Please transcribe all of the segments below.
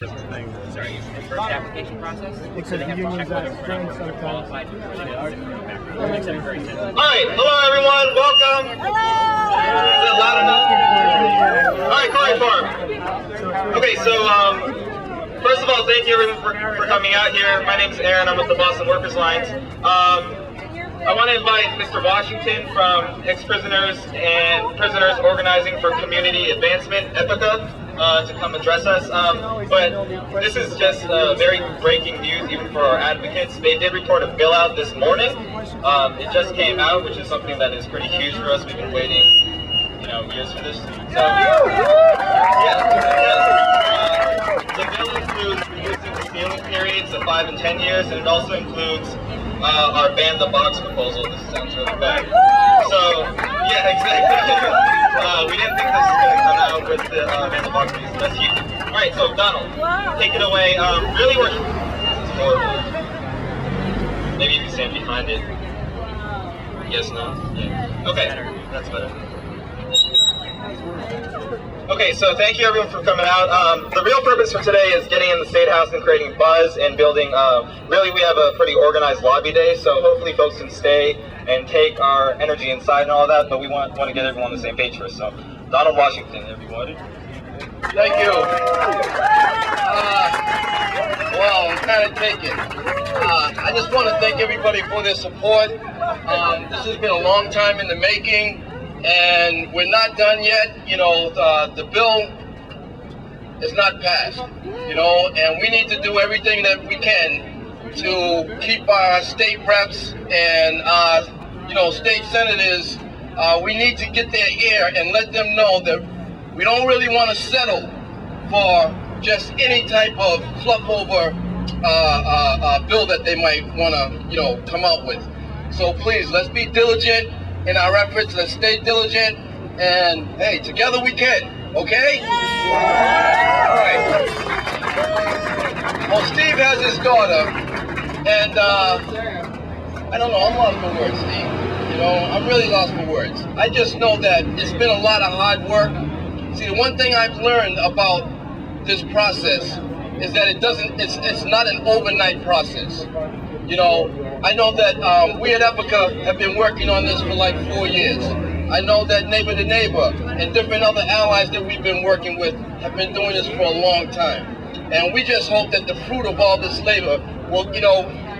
Sorry, the first application process. Because the unions are strange sometimes. All right, hello everyone, welcome. Hello. Is it loud enough? All right, CORI Farm. Okay, so first of all, thank you everyone for coming out here. My name is Aaron. I'm with the Boston Workers Alliance. I want to invite Mr. Washington from ex-prisoners and prisoners organizing for community advancement, EPICA, to come address us. But this is just very breaking news even for our advocates. They did report a bill out this morning. It just came out, which is something that is pretty huge for us. We've been waiting, years for this. So, the bill includes reducing the ceiling periods of 5 and 10 years, and it also includes our ban the box proposal. This sounds really bad. So, yeah, exactly. We didn't think this was going to come out with the ban the box piece. That's huge. All right, so Donald, take it away. Really, this is horrible. Maybe you can stand behind it. Yes, no? Yeah. Okay, that's better. Okay, so thank you everyone for coming out. The real purpose for today is getting in the State House and creating buzz and building, really we have a pretty organized lobby day, so hopefully folks can stay and take our energy inside and all that, but we want to get everyone on the same page first. So, Donald Washington, everybody. Thank you. Well, I'm kind of taken. I just want to thank everybody for their support. This has been a long time in the making, and we're not done yet. The bill is not passed, and we need to do everything that we can to keep our state reps and state senators. We need to get their ear and let them know that we don't really want to settle for just any type of fluff over bill that they might want to, come out with. So please, let's be diligent in our efforts. Let's stay diligent, and hey, together we can. Okay? All right. Well, Steve has his daughter, and I don't know. I'm lost for words, Steve. I'm really lost for words. I just know that it's been a lot of hard work. See, the one thing I've learned about this process is that it's not an overnight process. I know that we at EPICA have been working on this for like 4 years. I know that Neighbor to Neighbor and different other allies that we've been working with have been doing this for a long time. And we just hope that the fruit of all this labor will,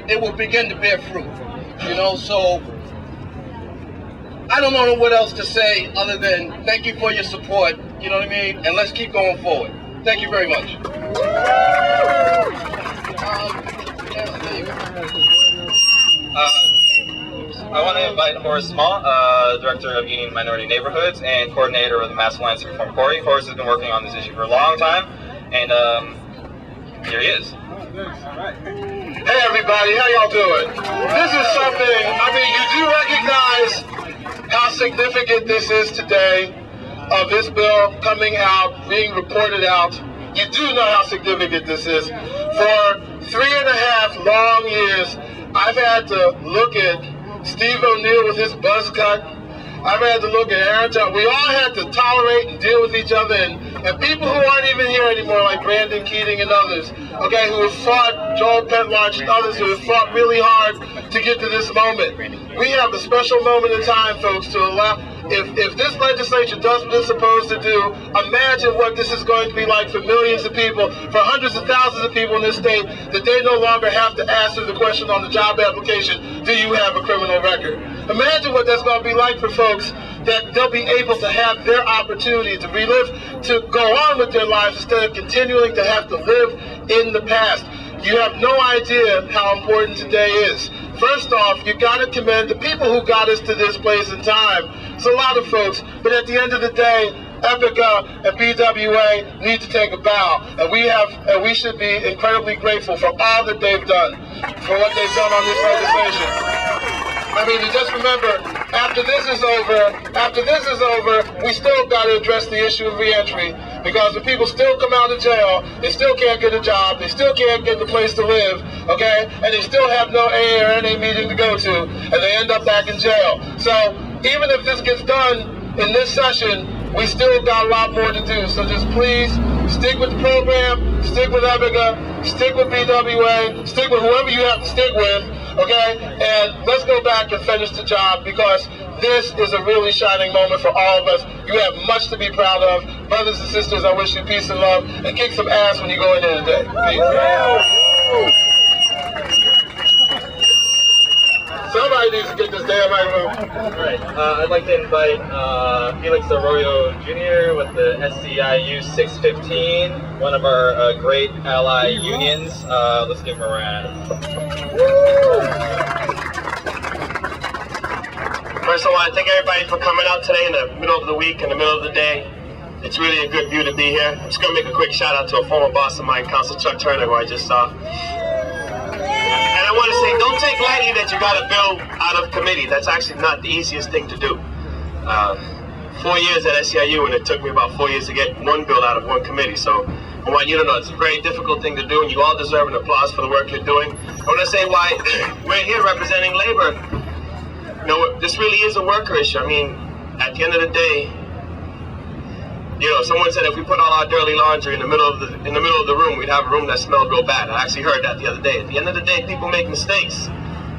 it will begin to bear fruit. So I don't know what else to say other than thank you for your support, you know what I mean? And let's keep going forward. Thank you very much. I want to invite Horace Small, Director of Union Minority Neighborhoods and Coordinator of the Mass Alliance to Reform CORI. Horace has been working on this issue for a long time, and here he is. Hey everybody, how y'all doing? This is something, you do recognize how significant this is today, of this bill coming out, being reported out. You do know how significant this is. For 3.5 long years, I've had to look at Steve O'Neill with his buzz cut. I've had to look at Aaron Johnson. We all had to tolerate and deal with each other, and people who aren't even here anymore, like Brandon Keating and others, okay, who have fought, Joel Petlarch and others who have fought really hard to get to this moment. We have a special moment in time, folks, to allow, if this legislature does what it's supposed to do, imagine what this is going to be like for millions of people, for hundreds of thousands of people in this state, that they no longer have to answer the question on the job application, do you have a criminal record? Imagine what that's going to be like for folks, that they'll be able to have their opportunity to relive, to go on with their lives instead of continuing to have to live in the past. You have no idea how important today is. First off, you got to commend the people who got us to this place in time. It's a lot of folks, but at the end of the day, EPICA and BWA need to take a bow, and we should be incredibly grateful for all that they've done, for what they've done on this legislation. Just remember, after this is over, we still got to address the issue of reentry, because the people still come out of jail, they still can't get a job, they still can't get the place to live, okay, and they still have no AA or NA meeting to go to, and they end up back in jail. So even if this gets done in this session, we still got a lot more to do. So just please Stick with the program, stick with Abiga, stick with BWA, stick with whoever you have to stick with, okay? And let's go back and finish the job, because this is a really shining moment for all of us. You have much to be proud of. Brothers and sisters, I wish you peace and love, and kick some ass when you go in there today. Peace. Somebody needs to get this damn microphone. All right, I'd like to invite Felix Arroyo Jr. with the SCIU 615, one of our great ally unions. Let's give him a round. First, I want to thank everybody for coming out today in the middle of the week, in the middle of the day. It's really a good view to be here. I'm just going to make a quick shout out to a former boss of mine, Councilor Chuck Turner, who I just saw. And I want to say, don't take lightly that you got a bill out of committee. That's actually not the easiest thing to do. 4 years at SCIU, and it took me about 4 years to get one bill out of one committee. So I want you to know it's a very difficult thing to do, and you all deserve an applause for the work you're doing. I want to say why we're here representing labor. You know, this really is a worker issue. I mean, at the end of the day, you know, someone said if we put all our dirty laundry in the middle of the room, we'd have a room that smelled real bad. I actually heard that the other day. At the end of the day, people make mistakes.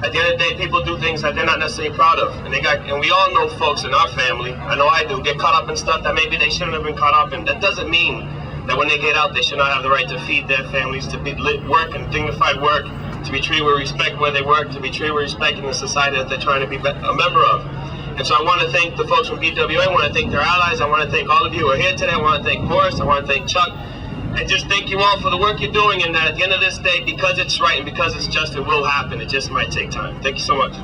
At the end of the day, people do things that they're not necessarily proud of. And we all know folks in our family, I know I do, get caught up in stuff that maybe they shouldn't have been caught up in. That doesn't mean that when they get out, they should not have the right to feed their families, to be work and dignified work, to be treated with respect where they work, to be treated with respect in the society that they're trying to be a member of. And so I want to thank the folks from BWA, I want to thank their allies, I want to thank all of you who are here today, I want to thank Horace, I want to thank Chuck, and just thank you all for the work you're doing, and that at the end of this day, because it's right and because it's just, it will happen. It just might take time. Thank you so much. All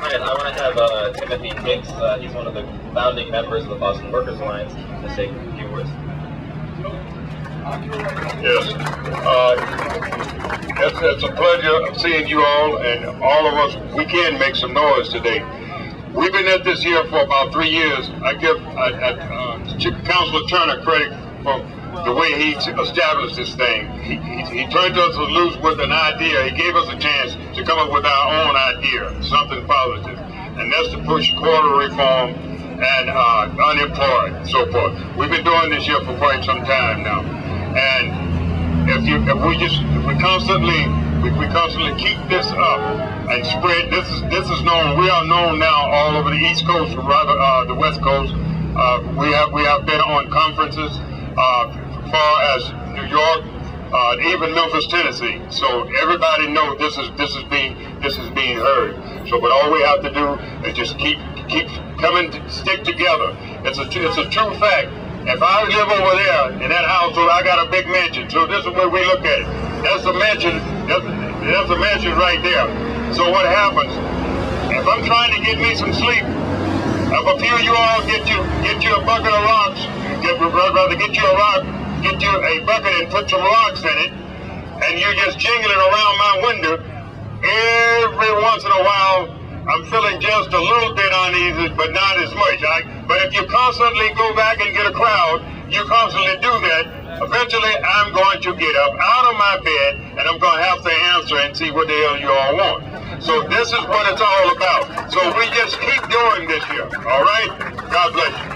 right, I want to have Timothy Hicks, he's one of the founding members of the Boston Workers Alliance, to say a few words. Yes. It's a pleasure seeing you all, and all of us, we can make some noise today. We've been at this here for about 3 years. I give Councilor Turner credit for the way he established this thing. He turned us loose with an idea. He gave us a chance to come up with our own idea, something positive. And that's to push CORI reform and unemployed and so forth. We've been doing this here for quite some time now. And if we constantly keep this up and spread, this is known. We are known now all over the East Coast, rather the West Coast. We have been on conferences far as New York, even Memphis, Tennessee. So everybody knows this is being heard. So, but all we have to do is just keep coming, stick together. It's a true fact. If I live over there in that household, I got a big mansion. So this is where we look at it. That's the mansion. That's the mansion right there. So what happens? If I'm trying to get me some sleep, if a few of you all get you a bucket of rocks, rather get you a rock, get you a bucket and put some rocks in it, and you just jingle it around my window, every once in a while, I'm feeling just a little bit uneasy, but not as much. But if you constantly go back and get a crowd, you constantly do that, eventually I'm going to get up out of my bed and I'm going to have to answer and see what the hell you all want. So this is what it's all about. So we just keep doing this here, all right? God bless you.